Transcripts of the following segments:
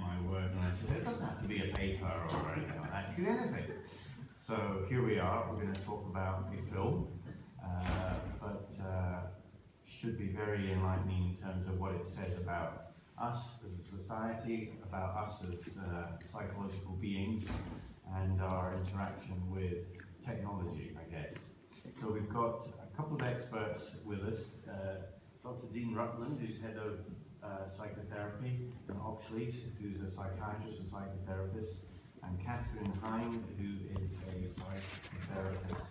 my word when I said it doesn't have to be a paper or anything like that, it could be anything. So here we are, we're going to talk about a film, but should be very enlightening in terms of what it says about us as a society, about us as psychological beings, and our interaction with technology, I guess. So we've got a couple of experts with us. Dr. Dean Ruckman, who's head of psychotherapy in Oxley, who's a psychiatrist and psychotherapist, and Catherine Hein, who is a psychotherapist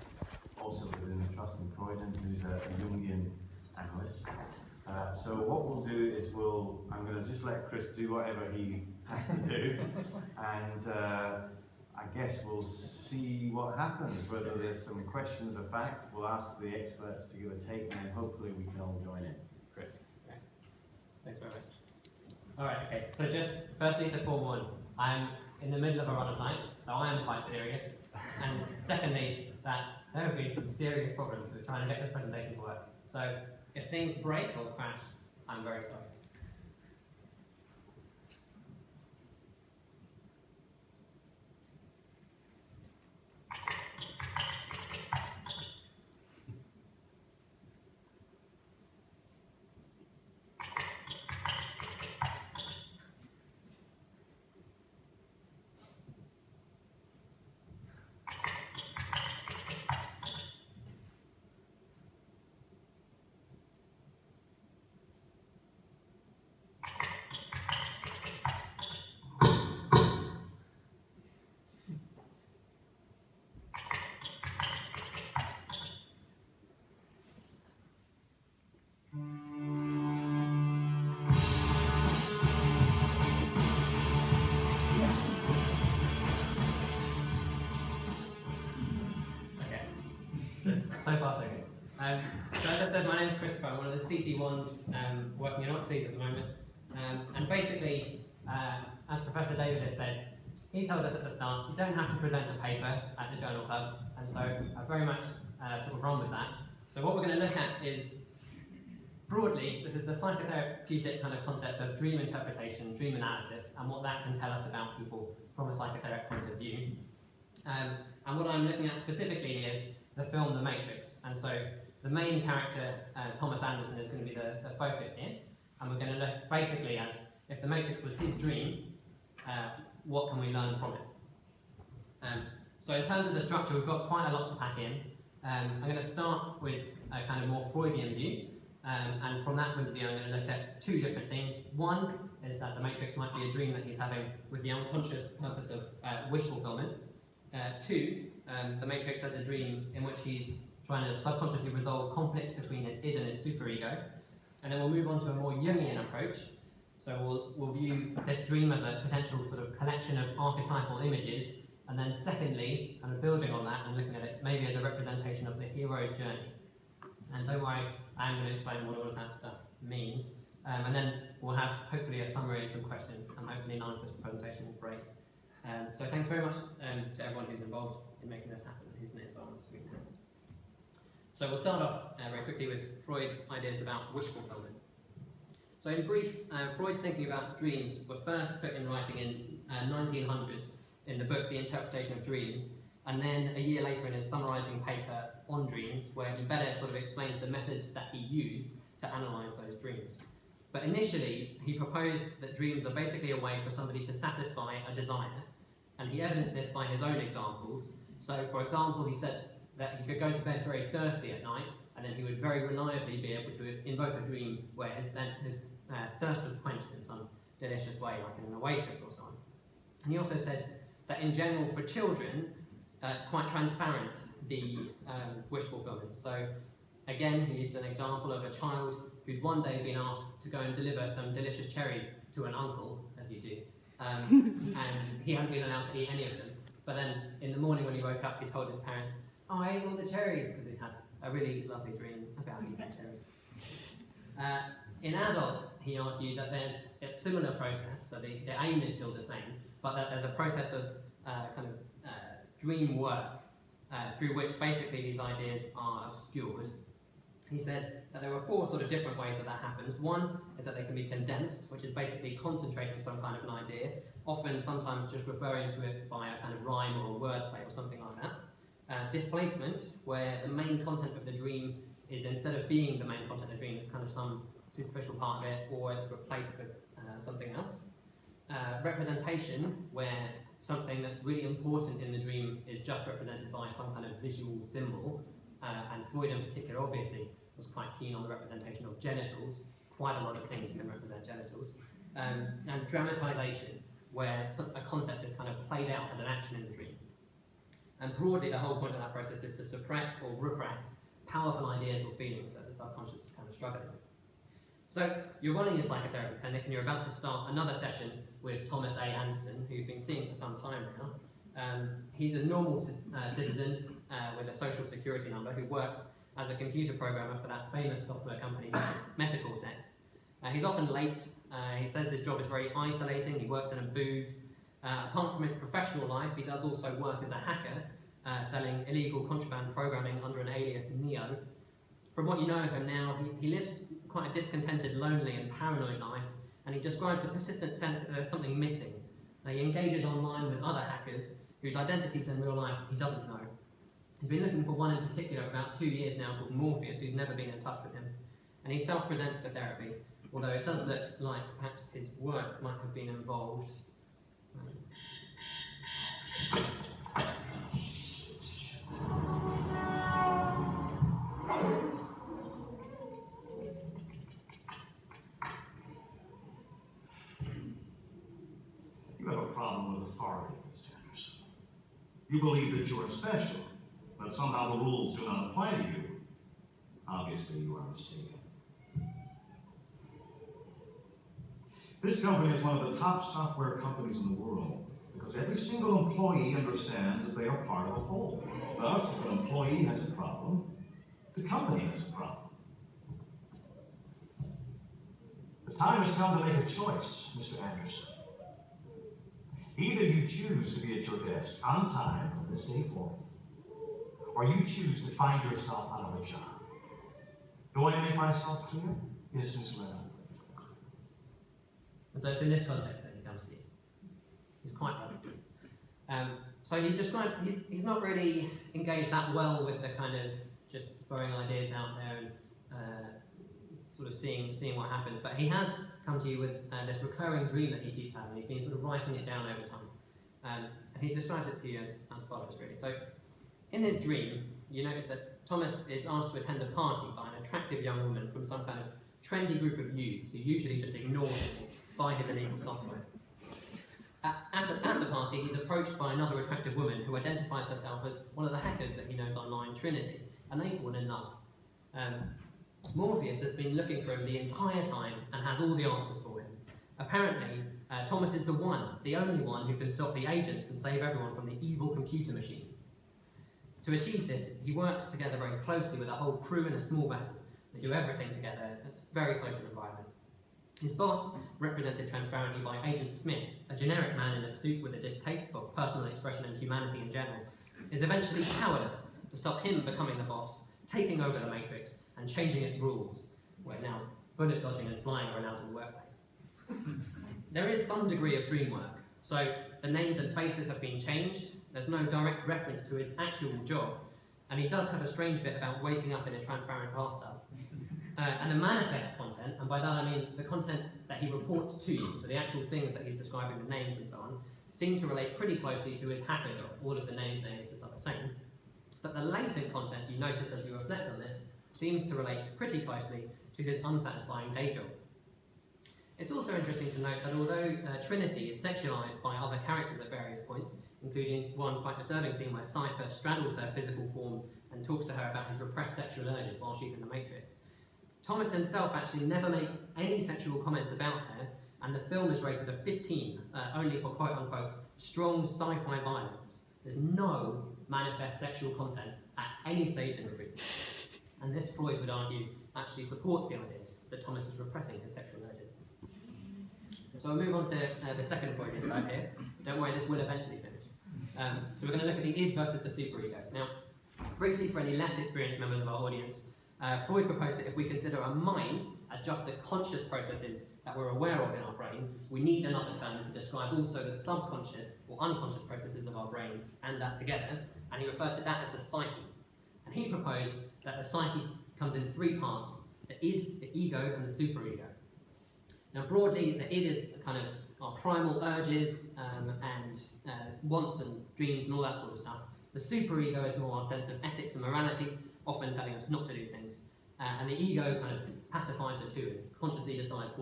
also within the Trust in Freudian, who's a Jungian analyst. So what we'll do is I'm going to just let Chris do whatever he has to do, and I guess we'll see what happens, whether there's some questions of fact. We'll ask the experts to give a take, and then hopefully we can all join in. Chris. Okay. Thanks very much. Alright, okay, so just firstly to forewarn, I'm in the middle of a run of nights, so I am quite delirious. And secondly, that there have been some serious problems with trying to get this presentation to work. So if things break or crash, I'm very sorry. So far, so good. So as I said, my name is Christopher. I'm one of the CT1s working in Oxley at the moment. And basically, as Professor David has said, he told us at the start, you don't have to present a paper at the Journal Club. And so I very much sort of run with that. So what we're going to look at is, broadly, this is the psychotherapeutic kind of concept of dream interpretation, dream analysis, and what that can tell us about people from a psychotherapeutic point of view. And what I'm looking at specifically is the film The Matrix, and so the main character, Thomas Anderson, is going to be the focus here, and we're going to look basically as if the Matrix was his dream, what can we learn from it? So in terms of the structure, we've got quite a lot to pack in. I'm going to start with a kind of more Freudian view, and from that point of view I'm going to look at two different things. One is that the Matrix might be a dream that he's having with the unconscious purpose of wish fulfillment. Two, the Matrix has a dream in which he's trying to subconsciously resolve conflict between his id and his superego. And then we'll move on to a more Jungian approach. So we'll view this dream as a potential sort of collection of archetypal images, and then secondly, kind of building on that and looking at it maybe as a representation of the hero's journey. And don't worry, I am going to explain what all of that stuff means. And then we'll have hopefully a summary and some questions, and hopefully none of this presentation will break. So thanks very much to everyone who's involved in making this happen, whose names are on the screen now. So we'll start off very quickly with Freud's ideas about wish fulfillment. So in brief, Freud's thinking about dreams were first put in writing in 1900 in the book The Interpretation of Dreams, and then a year later in his summarising paper on dreams, where he better sort of explains the methods that he used to analyse those dreams. But initially, he proposed that dreams are basically a way for somebody to satisfy a desire, and he evidenced this by his own examples. So, for example, he said that he could go to bed very thirsty at night, and then he would very reliably be able to invoke a dream where his thirst was quenched in some delicious way, like in an oasis or so on. And he also said that in general, for children, it's quite transparent, the wish fulfillment. So, again, he used an example of a child who'd one day been asked to go and deliver some delicious cherries to an uncle, as you do, and he hadn't been allowed to eat any of them. But then in the morning when he woke up, he told his parents, "Oh, I ate all the cherries," because he had a really lovely dream about eating cherries. In adults, he argued that there's a similar process, so the aim is still the same, but that there's a process of dream work through which basically these ideas are obscured. he said that there were 4 sort of different ways that happens. One is that they can be condensed, which is basically concentrating some kind of an idea, often sometimes just referring to it by a kind of rhyme or a wordplay or something like that. Displacement, where the main content of the dream is, instead of being the main content of the dream, it's kind of some superficial part of it, or it's replaced with something else. Representation, where something that's really important in the dream is just represented by some kind of visual symbol, and Freud in particular obviously was quite keen on the representation of genitals. Quite a lot of things can represent genitals. And dramatization, where a concept is kind of played out as an action in the dream. And broadly, the whole point of that process is to suppress or repress powerful ideas or feelings that the subconscious is kind of struggling with. So you're running your psychotherapy clinic and you're about to start another session with Thomas A. Anderson, who you've been seeing for some time now. He's a normal citizen with a social security number who works as a computer programmer for that famous software company, Metacortex. He's often late. He says his job is very isolating. He works in a booth. Apart from his professional life, he does also work as a hacker, selling illegal contraband programming under an alias Neo. From what you know of him now, he lives quite a discontented, lonely and paranoid life, and he describes a persistent sense that there's something missing. He engages online with other hackers whose identities in real life he doesn't know. He's been looking for one in particular for about 2 years now called Morpheus, who's never been in touch with him. And he self-presents for therapy, although it does look like perhaps his work might have been involved. You have a problem with authority, Mr. Anderson. You believe that you are special, but somehow the rules do not apply to you. Obviously, you are mistaken. This company is one of the top software companies in the world because every single employee understands that they are part of a whole. Thus, if an employee has a problem, the company has a problem. The time has come to make a choice, Mr. Anderson. Either you choose to be at your desk on time from this day forward, or you choose to find yourself out of a job. Do I make myself clear? Yes, Mr. Redden. And so it's in this context that he comes to you. He's quite right. So he describes, he's not really engaged that well with the kind of just throwing ideas out there and sort of seeing what happens, but he has come to you with this recurring dream that he keeps having. He's been sort of writing it down over time. And he describes it to you as follows, really. So in his dream, you notice that Thomas is asked to attend a party by an attractive young woman from some kind of trendy group of youths who usually just ignore him by his illegal software. At the party, he's approached by another attractive woman who identifies herself as one of the hackers that he knows online, Trinity, and they fall in love. Morpheus has been looking for him the entire time and has all the answers for him. Apparently, Thomas is the only one who can stop the agents and save everyone from the evil computer machines. To achieve this, he works together very closely with a whole crew in a small vessel. They do everything together. It's a very social environment. His boss, represented transparently by Agent Smith, a generic man in a suit with a distaste for personal expression and humanity in general, is eventually powerless to stop him becoming the boss, taking over the Matrix, and changing its rules, where now bullet dodging and flying are allowed in the workplace. There is some degree of dream work, so the names and faces have been changed, there's no direct reference to his actual job, and he does have a strange bit about waking up in a transparent bathtub. And the manifest content, and by that I mean the content that he reports to you, so the actual things that he's describing, the names and so on, seem to relate pretty closely to his hacker job. All of the names are the same. But the latent content you notice as you reflect on this seems to relate pretty closely to his unsatisfying day job. It's also interesting to note that although Trinity is sexualized by other characters at various points, including one quite disturbing scene where Cypher straddles her physical form and talks to her about his repressed sexual urges while she's in the Matrix, Thomas himself actually never makes any sexual comments about her, and the film is rated a 15, only for quote-unquote strong sci-fi violence. There's no manifest sexual content at any stage in the dream. And this, Freud would argue, actually supports the idea that Thomas is repressing his sexual urges. So we'll move on to the second Freudian right here. Don't worry, this will eventually finish. So we're going to look at the id versus the superego. Now, briefly for any less experienced members of our audience, Freud proposed that if we consider a mind as just the conscious processes that we're aware of in our brain, we need another term to describe also the subconscious or unconscious processes of our brain and that together, and he referred to that as the psyche. And he proposed that the psyche comes in three parts: the id, the ego, and the superego. Now broadly, the id is kind of our primal urges and wants and dreams and all that sort of stuff. The superego is more our sense of ethics and morality, often telling us not to do things. And the ego kind of pacifies the two and consciously decides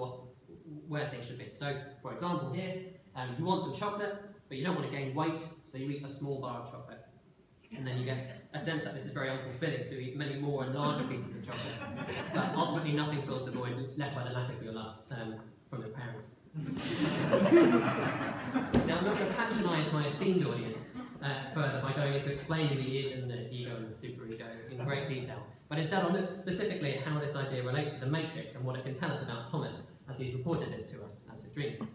where things should be. So, for example here, you want some chocolate, but you don't want to gain weight, so you eat a small bar of chocolate. And then you get a sense that this is very unfulfilling, so you eat many more and larger pieces of chocolate. But ultimately nothing fills the void left by the lack of your love from your parents. Now I'm not going to patronise my esteemed audience further by going into explaining the id and the ego and the superego in great detail, but instead I'll look specifically at how this idea relates to the matrix and what it can tell us about Thomas as he's reported this to us as his dream.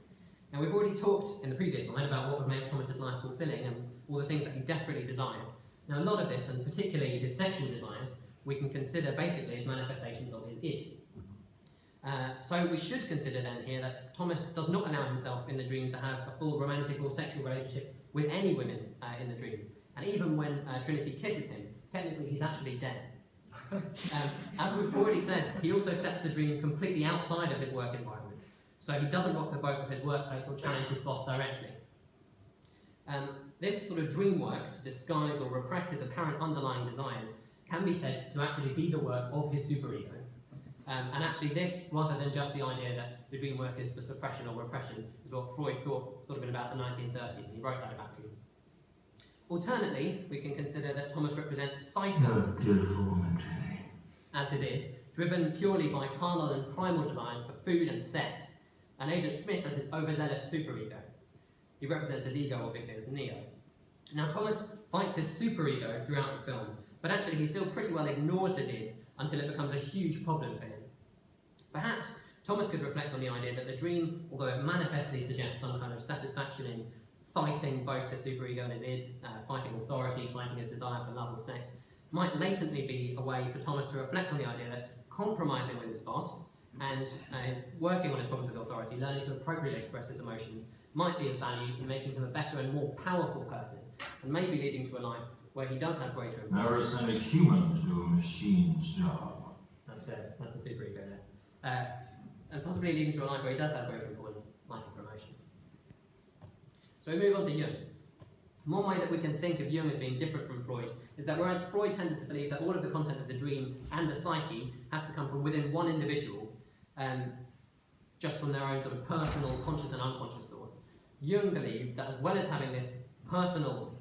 Now we've already talked in the previous slide about what would make Thomas's life fulfilling and all the things that he desperately desires. Now a lot of this, and particularly his sexual desires, we can consider basically as manifestations of his id. So we should consider then here that Thomas does not allow himself in the dream to have a full romantic or sexual relationship with any women in the dream. And even when Trinity kisses him, technically he's actually dead. As we've already said, he also sets the dream completely outside of his work environment. So he doesn't rock the boat of his workplace or challenge his boss directly. This sort of dream work to disguise or repress his apparent underlying desires can be said to actually be the work of his superego. And actually this, rather than just the idea that the dream work is for suppression or repression, is what Freud thought sort of in about the 1930s, and he wrote that about dreams. Alternately, we can consider that Thomas represents Psycho as his id, driven purely by carnal and primal desires for food and sex, and Agent Smith as his overzealous superego. He represents his ego, obviously, as Neo. Now Thomas fights his superego throughout the film, but actually he still pretty well ignores his id until it becomes a huge problem for him. Perhaps Thomas could reflect on the idea that the dream, although it manifestly suggests some kind of satisfaction in fighting both his superego and his id, fighting authority, fighting his desire for love or sex, might latently be a way for Thomas to reflect on the idea that compromising with his boss and working on his problems with authority, learning to appropriately express his emotions, might be of value in making him a better and more powerful person, and maybe leading to a life where he does have greater importance. Never send a human to do a machine's job. That's the superego there. And possibly leading to a life where he does have greater importance, like a promotion. So we move on to Jung. One way that we can think of Jung as being different from Freud is that whereas Freud tended to believe that all of the content of the dream and the psyche has to come from within one individual, just from their own sort of personal, conscious and unconscious thoughts, Jung believed that as well as having this personal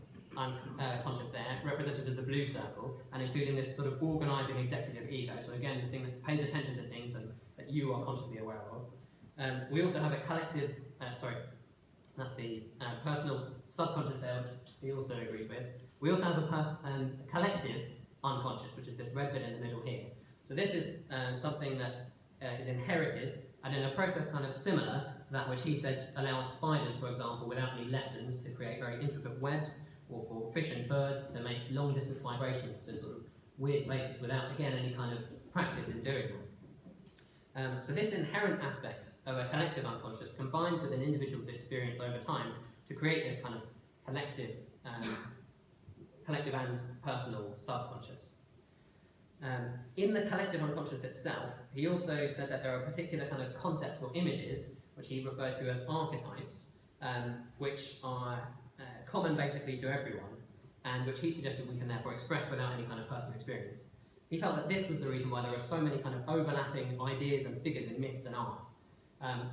conscious there, represented as the blue circle, and including this sort of organising executive ego, so again the thing that pays attention to things and that you are consciously aware of. We also have a collective, that's the personal subconscious there, which he also agrees with. We also have a collective unconscious, which is this red bit in the middle here. So this is something that is inherited, and in a process kind of similar to that which he said allows spiders, for example, without any lessons, to create very intricate webs, or for fish and birds to make long-distance migrations to sort of weird places without, again, any kind of practice in doing that. So this inherent aspect of a collective unconscious combines with an individual's experience over time to create this kind of collective and personal subconscious. In the collective unconscious itself, he also said that there are particular kind of concepts or images, which he referred to as archetypes, which are common basically to everyone, and which he suggested we can therefore express without any kind of personal experience. He felt that this was the reason why there are so many kind of overlapping ideas and figures in myths and art.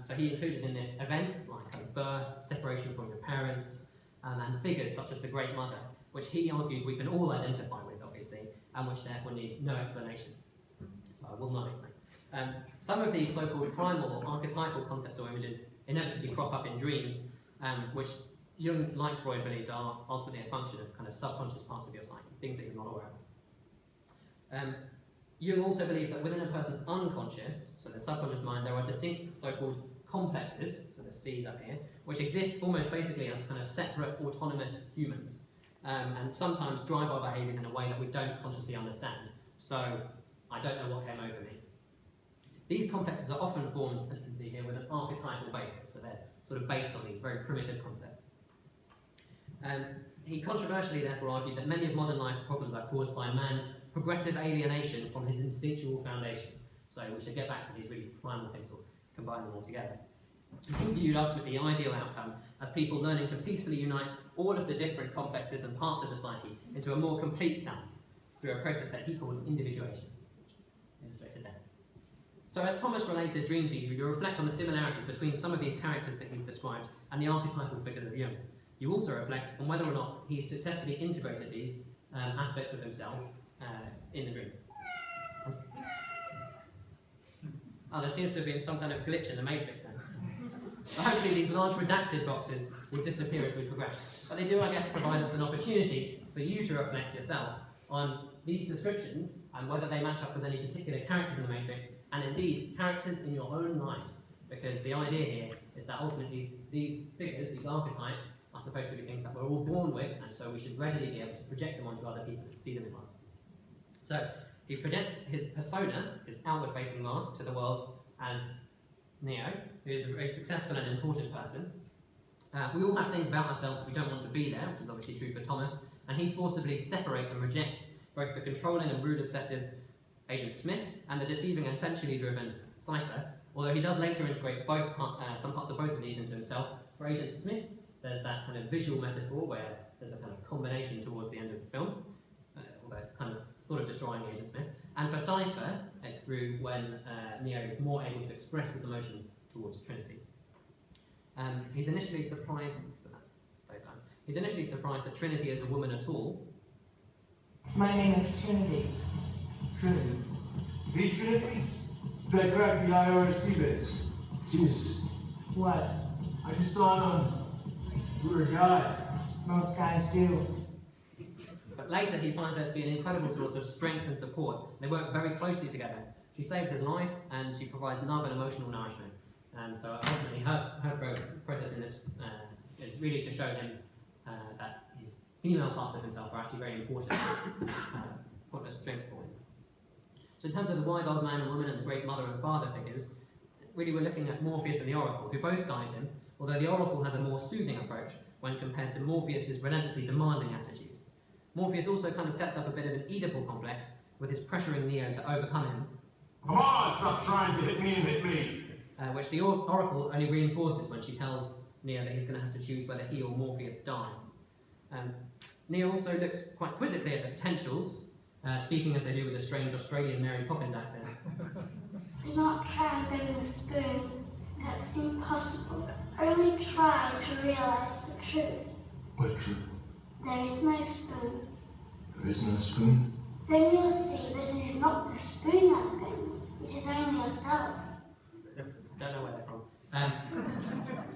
So he included in this events like kind of birth, separation from your parents, and figures such as the Great Mother, which he argued we can all identify with, obviously, and which therefore need no explanation. So I will not explain. Some of these so-called primal or archetypal concepts or images inevitably crop up in dreams, which Jung, like Freud, believed are ultimately a function of kind of subconscious parts of your psyche, things that you're not aware of. Jung also believed that within a person's unconscious, so the subconscious mind, there are distinct so-called complexes, so the C's up here, which exist almost basically as kind of separate autonomous humans, and sometimes drive our behaviours in a way that we don't consciously understand. So I don't know what came over me. These complexes are often formed, as you can see here, with an archetypal basis, so they're sort of based on these very primitive concepts. He controversially therefore argued that many of modern life's problems are caused by man's progressive alienation from his instinctual foundation. So we should get back to these really primal things or combine them all together. He viewed ultimately the ideal outcome as people learning to peacefully unite all of the different complexes and parts of the psyche into a more complete self through a process that he called individuation. Illustrated there. So as Thomas relates his dream to you, you reflect on the similarities between some of these characters that he's described and the archetypal figure of Jung. You also reflect on whether or not he's successfully integrated these aspects of himself in the dream. Oh, there seems to have been some kind of glitch in the matrix then. But hopefully these large redacted boxes will disappear as we progress. But they do, I guess, provide us an opportunity for you to reflect yourself on these descriptions and whether they match up with any particular characters in the matrix, and indeed characters in your own lives. Because the idea here is that ultimately these figures, these archetypes, are supposed to be things that we're all born with, and so we should readily be able to project them onto other people and see them in lives. So he projects his persona, his outward-facing mask, to the world as Neo, who is a very successful and important person. We all have things about ourselves that we don't want to be there, which is obviously true for Thomas, and he forcibly separates and rejects both the controlling and rude obsessive Agent Smith and the deceiving and sensually driven Cypher, although he does later integrate both some parts of both of these into himself. For Agent Smith, there's that kind of visual metaphor where there's a kind of combination towards the end of the film, although it's kind of sort of destroying Agent Smith. And for Cypher, it's through when Neo is more able to express his emotions towards Trinity. He's initially surprised, so that's done. He's initially surprised that Trinity is a woman at all. My name is Trinity. Trinity? The Trinity? That cracked the IRC base. Jesus. What? I just thought, you were a guy. Most guys do. But later he finds her to be an incredible source of strength and support. They work very closely together. She saves his life and she provides love and emotional nourishment. And so ultimately her process in this is really to show him that his female parts of himself are actually very important, put a strength for him. So in terms of the wise old man and woman and the great mother and father figures, really we're looking at Morpheus and the Oracle, who both guide him, although the Oracle has a more soothing approach when compared to Morpheus's relentlessly demanding attitude. Morpheus also kind of sets up a bit of an Oedipal complex with his pressuring Neo to overcome him. Come on, stop trying to hit me and hit me. Which the Oracle only reinforces when she tells Neo that he's going to have to choose whether he or Morpheus die. Neo also looks quite quizzically at the potentials, speaking as they do with a strange Australian Mary Poppins accent. Do not try and bend the spoon. That's impossible. Only try to realize the truth. What truth? There is no spoon. There is no spoon? Then you'll see that it is not the spoon that bends, it is only yourself. Don't know where they're from.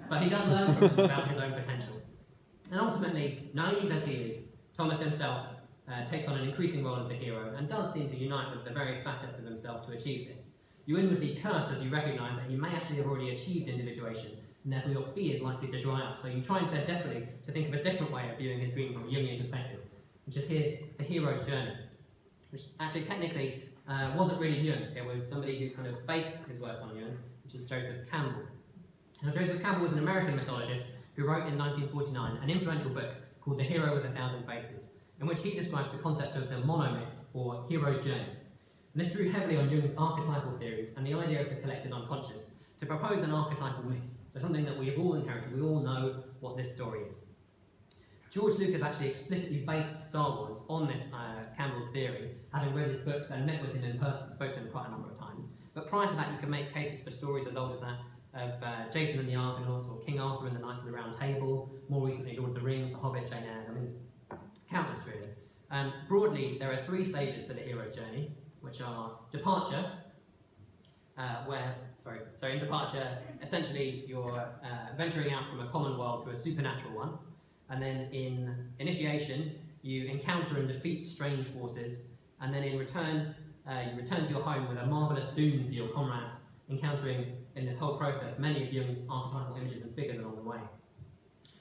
But he does learn from them about his own potential. And ultimately, naive as he is, Thomas himself takes on an increasing role as a hero and does seem to unite with the various facets of himself to achieve this. You inwardly curse as you recognise that he may actually have already achieved individuation, and therefore your fee is likely to dry up. So you try and fare desperately to think of a different way of viewing his dream from a Jungian perspective, which is here the hero's journey, which actually technically wasn't really Jung. It was somebody who kind of based his work on Jung, which is Joseph Campbell. Now, Joseph Campbell was an American mythologist who wrote in 1949 an influential book called The Hero with a Thousand Faces, in which he describes the concept of the monomyth, or hero's journey. And this drew heavily on Jung's archetypal theories and the idea of the collective unconscious to propose an archetypal myth, so something that we have all inherited, we all know what this story is. George Lucas actually explicitly based Star Wars on this Campbell's theory, having read his books and met with him in person, spoke to him quite a number of times. But prior to that, you can make cases for stories as old as that of Jason and the Argonauts, or King Arthur and the Knights of the Round Table, more recently Lord of the Rings, The Hobbit, Jane Eyre. I mean, there's countless really. Broadly, there are three stages to the hero's journey, which are departure, in departure, essentially you're venturing out from a common world to a supernatural one, and then in initiation, you encounter and defeat strange forces, and then in return, you return to your home with a marvellous boon for your comrades, encountering in this whole process many of Jung's archetypal images and figures along the way.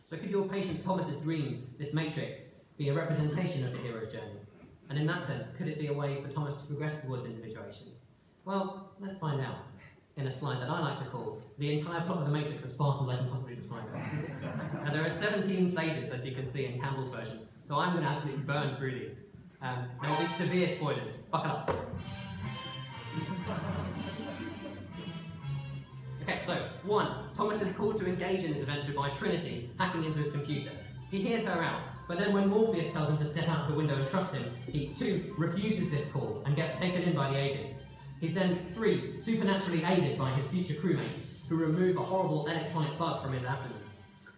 So could your patient Thomas's dream, this matrix, be a representation of the hero's journey? And in that sense, could it be a way for Thomas to progress towards individuation? Well, let's find out in a slide that I like to call the entire plot of the Matrix as fast as I can possibly describe it. Now, there are 17 stages, as you can see in Campbell's version, so I'm going to absolutely burn through these. There will be severe spoilers. Buckle up. Okay, so 1. Thomas is called to engage in this adventure by Trinity, hacking into his computer. He hears her out, but then when Morpheus tells him to step out of the window and trust him, he 2. refuses this call and gets taken in by the agents. He's then 3. supernaturally aided by his future crewmates, who remove a horrible electronic bug from his abdomen.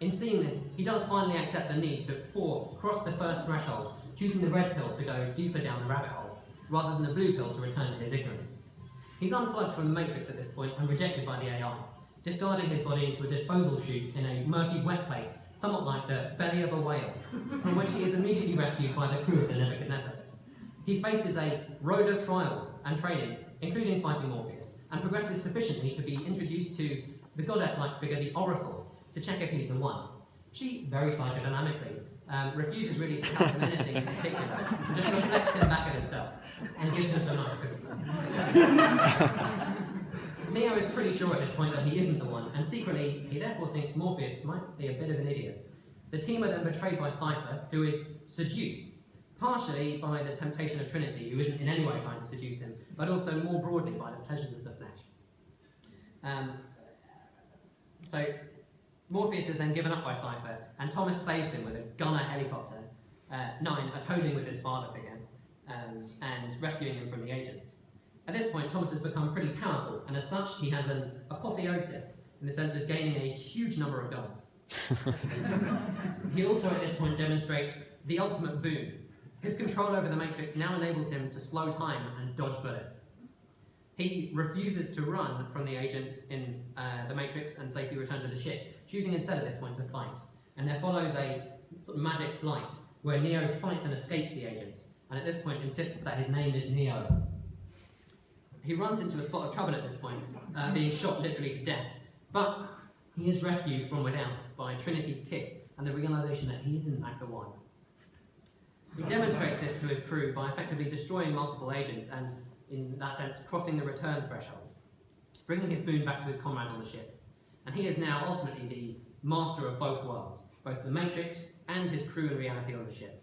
In seeing this, he does finally accept the need to 4. cross the first threshold, choosing the red pill to go deeper down the rabbit hole, rather than the blue pill to return to his ignorance. He's unplugged from the Matrix at this point and rejected by the AI, discarding his body into a disposal chute in a murky, wet place, somewhat like the belly of a whale, from which he is immediately rescued by the crew of the Nebuchadnezzar. He faces a road of trials and training, including fighting Morpheus, and progresses sufficiently to be introduced to the goddess-like figure, the Oracle, to check if he's the one. She, very psychodynamically, refuses really to tell him anything in particular, and just reflects him back at himself, and gives him some nice cookies. Neo is pretty sure at this point that he isn't the one, and secretly, he therefore thinks Morpheus might be a bit of an idiot. The team are then betrayed by Cypher, who is seduced, partially by the temptation of Trinity, who isn't in any way trying to seduce him, but also more broadly by the pleasures of the flesh. So Morpheus is then given up by Cypher, and Thomas saves him with a gunner helicopter, 9 atoning with his father figure, and rescuing him from the agents. At this point, Thomas has become pretty powerful, and as such, he has an apotheosis, in the sense of gaining a huge number of guns. He also, at this point, demonstrates the ultimate boon. His control over the Matrix now enables him to slow time and dodge bullets. He refuses to run from the agents in the Matrix and safely return to the ship, choosing instead at this point to fight. And there follows a sort of magic flight, where Neo fights and escapes the agents, and at this point insists that his name is Neo. He runs into a spot of trouble at this point, being shot literally to death, but he is rescued from without by Trinity's kiss and the realization that he is in fact the one. He demonstrates this to his crew by effectively destroying multiple agents and, in that sense, crossing the return threshold, bringing his boon back to his comrades on the ship. And he is now ultimately the master of both worlds, both the Matrix and his crew and reality on the ship.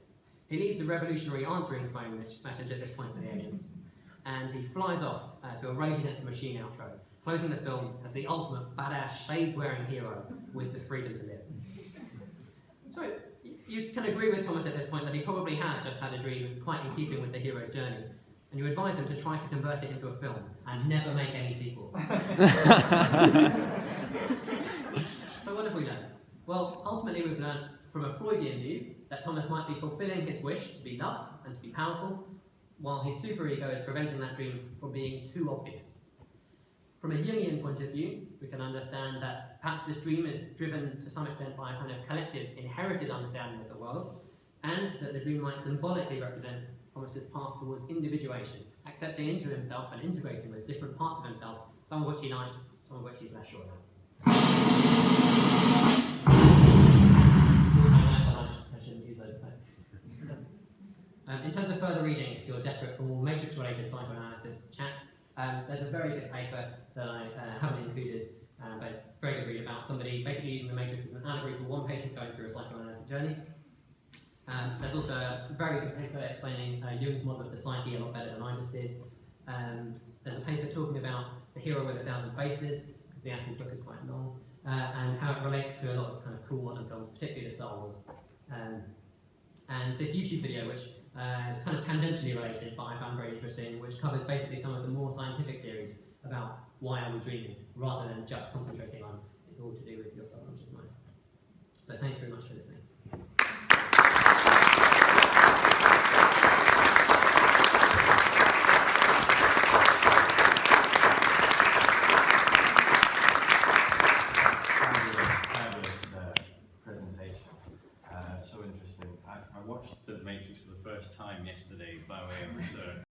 He leaves a revolutionary answering phone message at this point for the agents, and he flies off to a Rage Against the Machine outro, closing the film as the ultimate badass, shades-wearing hero with the freedom to live. So you can agree with Thomas at this point that he probably has just had a dream quite in keeping with the hero's journey, and you advise him to try to convert it into a film and never make any sequels. So what have we learned? Well, ultimately we've learned from a Freudian view that Thomas might be fulfilling his wish to be loved and to be powerful, while his superego is preventing that dream from being too obvious. From a Jungian point of view, we can understand that perhaps this dream is driven to some extent by a kind of collective inherited understanding of the world, and that the dream might symbolically represent Thomas's path towards individuation, accepting into himself and integrating with different parts of himself, some of which he likes, some of which he's less sure about. In terms of further reading, if you're desperate for more Matrix-related psychoanalysis chat, there's a very good paper that I haven't included, but it's a very good read about somebody basically using the Matrix as an allegory for one patient going through a psychoanalytic journey. There's also a very good paper explaining Jung's model of the psyche a lot better than I just did. There's a paper talking about the hero with 1,000 faces, because the actual book is quite long, and how it relates to a lot of kind of cool modern films, particularly the Star Wars. And this YouTube video, which is kind of tangentially related, but I found very interesting, which covers basically some of the more scientific theories about why are we dreaming, rather than just concentrating on it's all to do with your subconscious mind. So thanks very much for listening.